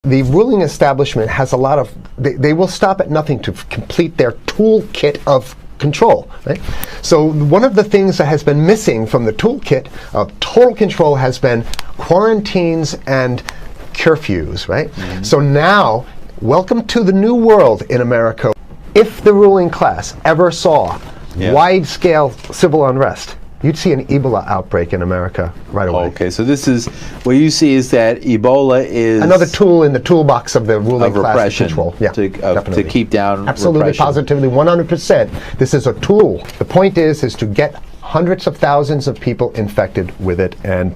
the ruling establishment has a lot of, they will stop at nothing to complete their toolkit of control, right? So one of the things that has been missing from the toolkit of total control has been quarantines and curfews, right? Mm-hmm. So now, welcome to the new world in America. If the ruling class ever saw wide-scale civil unrest, you'd see an Ebola outbreak in America right away. Okay, so this is, what you see is that Ebola is another tool in the toolbox of the ruling class control. Yeah, to keep down absolutely, repression. positively, 100%. This is a tool. The point is to get hundreds of thousands of people infected with it and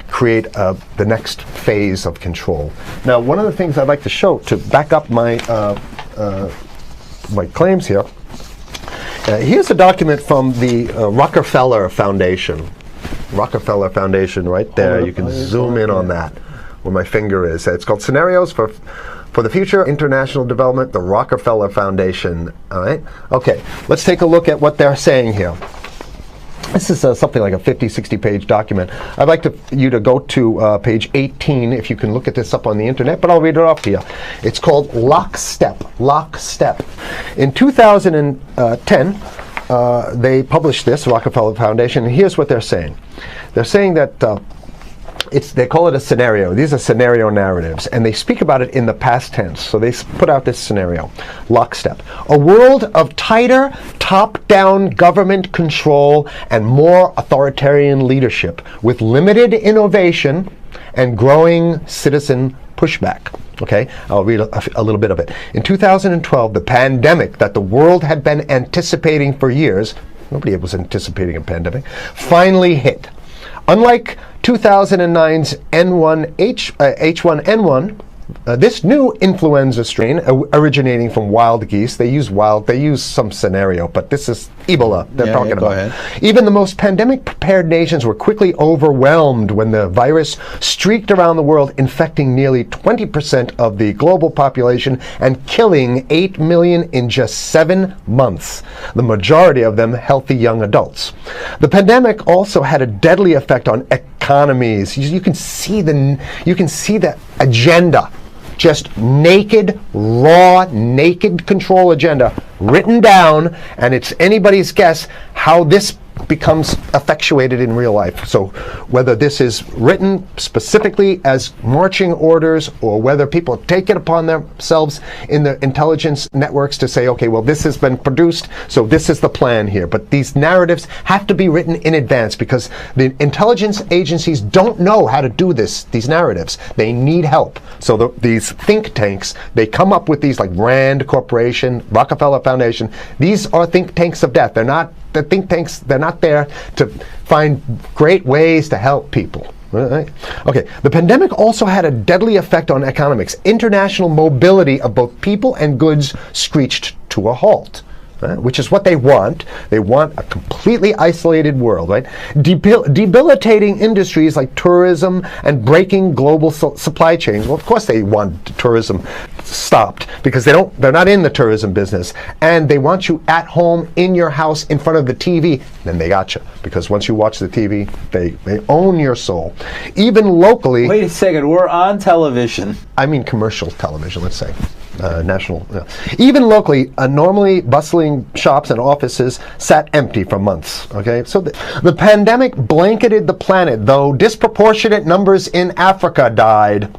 create the next phase of control. Now, one of the things I'd like to show to back up my my claims here. Here's a document from the Rockefeller Foundation. Rockefeller Foundation, right there. You can zoom in on that, where my finger is. It's called Scenarios for the Future International Development, the Rockefeller Foundation. All right. Okay. Let's take a look at what they're saying here. This is something like a 50, 60-page document. I'd like you to go to page 18, if you can look at this up on the internet, but I'll read it off to you. It's called Lockstep. Lockstep. In 2010, they published this, Rockefeller Foundation, and here's what they're saying. They're saying that they call it a scenario. These are scenario narratives, and they speak about it in the past tense. So they put out this scenario, Lockstep. A world of tighter, top-down government control and more authoritarian leadership with limited innovation and growing citizen pushback. Okay, I'll read a little bit of it. In 2012, the pandemic that the world had been anticipating for years, nobody was anticipating a pandemic, finally hit. Unlike 2009's H1N1, this new influenza strain originating from wild geese, they use some scenario, but this is Ebola they're talking about. Ahead. Even the most pandemic-prepared nations were quickly overwhelmed when the virus streaked around the world, infecting nearly 20% of the global population and killing 8 million in just 7 months, the majority of them healthy young adults. The pandemic also had a deadly effect on economies. You can see the agenda. Just naked, raw, naked control agenda written down, and it's anybody's guess how this becomes effectuated in real life. So whether this is written specifically as marching orders or whether people take it upon themselves in the intelligence networks to say, okay, well, this has been produced, so this is the plan here. But these narratives have to be written in advance because the intelligence agencies don't know how to do these narratives. They need help. So these think tanks, they come up with these, like Rand Corporation, Rockefeller Foundation. These are think tanks of death. They're not the think tanks, they're not there to find great ways to help people. Right? Okay, the pandemic also had a deadly effect on economics. International mobility of both people and goods screeched to a halt. Which is what they want. They want a completely isolated world, right? Debilitating industries like tourism and breaking global supply chains. Well, of course they want tourism stopped because they're not in the tourism business, and they want you at home in your house in front of the TV. Then they got you, because once you watch the TV, they own your soul. Even locally. Wait a second, we're on television. I mean commercial television, let's say. National. Even locally, normally bustling shops and offices sat empty for months. Okay, so the pandemic blanketed the planet, though disproportionate numbers in Africa died.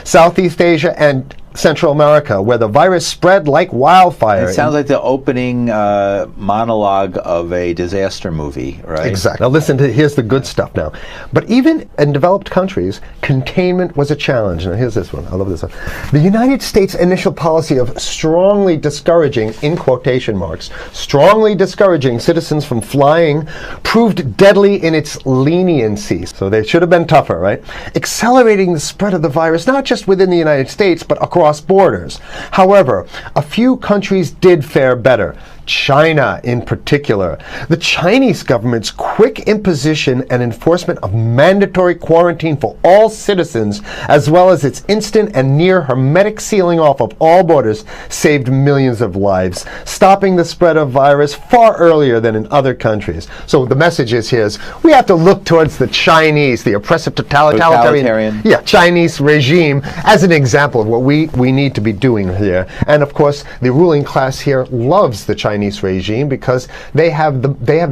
Southeast Asia and Central America, where the virus spread like wildfire. It sounds like the opening monologue of a disaster movie, right? Exactly. Now listen here's the good stuff now. But even in developed countries, containment was a challenge. Now here's this one. I love this one. The United States' initial policy of strongly discouraging, in quotation marks, strongly discouraging citizens from flying proved deadly in its leniency. So they should have been tougher, right? Accelerating the spread of the virus, not just within the United States, but across borders. However, a few countries did fare better. China in particular. The Chinese government's quick imposition and enforcement of mandatory quarantine for all citizens, as well as its instant and near hermetic sealing off of all borders, saved millions of lives, stopping the spread of virus far earlier than in other countries. So the message is here is we have to look towards the Chinese, the oppressive totalitarian Chinese regime as an example of what we need to be doing here. And of course, the ruling class here loves the Chinese regime because they have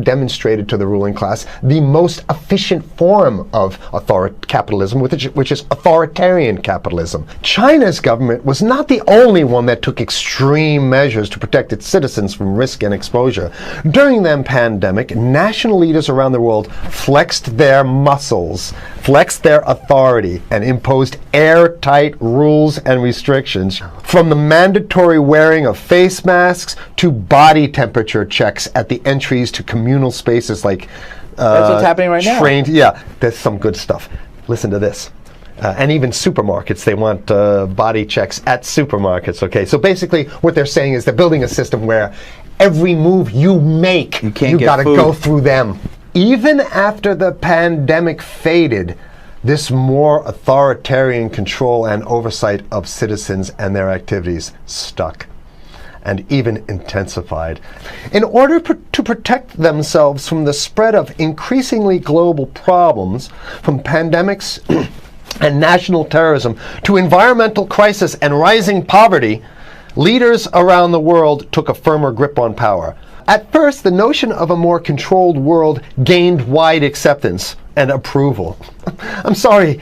demonstrated to the ruling class the most efficient form of capitalism, which is authoritarian capitalism. China's government was not the only one that took extreme measures to protect its citizens from risk and exposure. During the pandemic, national leaders around the world flexed their muscles, flexed their authority, and imposed airtight rules and restrictions, from the mandatory wearing of face masks to body temperature checks at the entries to communal spaces like that's what's happening right now. Yeah, there's some good stuff. Listen to this. And even supermarkets, they want body checks at supermarkets, okay? So basically what they're saying is they're building a system where every move you make, you got to go through them. Even after the pandemic faded, this more authoritarian control and oversight of citizens and their activities stuck and even intensified. In order to protect themselves from the spread of increasingly global problems, from pandemics and national terrorism to environmental crisis and rising poverty, leaders around the world took a firmer grip on power. At first, the notion of a more controlled world gained wide acceptance and approval. I'm sorry,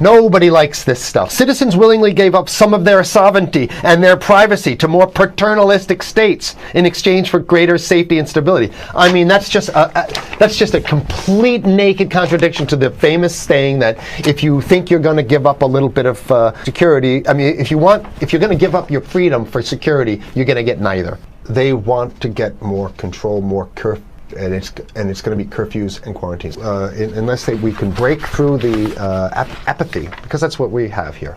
nobody likes this stuff. Citizens willingly gave up some of their sovereignty and their privacy to more paternalistic states in exchange for greater safety and stability. I mean, that's just a complete naked contradiction to the famous saying that if you think you're going to give up a little bit of security, I mean, if you're going to give up your freedom for security, you're going to get neither. They want to get more control, more curfew. And it's going to be curfews and quarantines unless we can break through the apathy, because that's what we have here.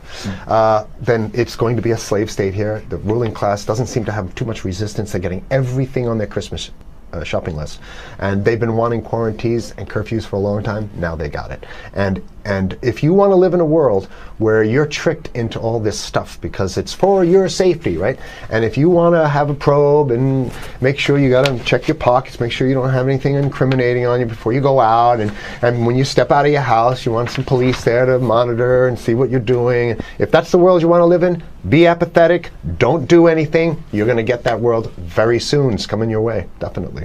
Then it's going to be a slave state here. The ruling class doesn't seem to have too much resistance. They're getting everything on their Christmas shopping list, and they've been wanting quarantines and curfews for a long time. Now they got it. And if you want to live in a world where you're tricked into all this stuff because it's for your safety, right? And if you want to have a probe and make sure you got to check your pockets, make sure you don't have anything incriminating on you before you go out, and when you step out of your house, you want some police there to monitor and see what you're doing. If that's the world you want to live in, be apathetic, don't do anything. You're going to get that world very soon. It's coming your way, definitely.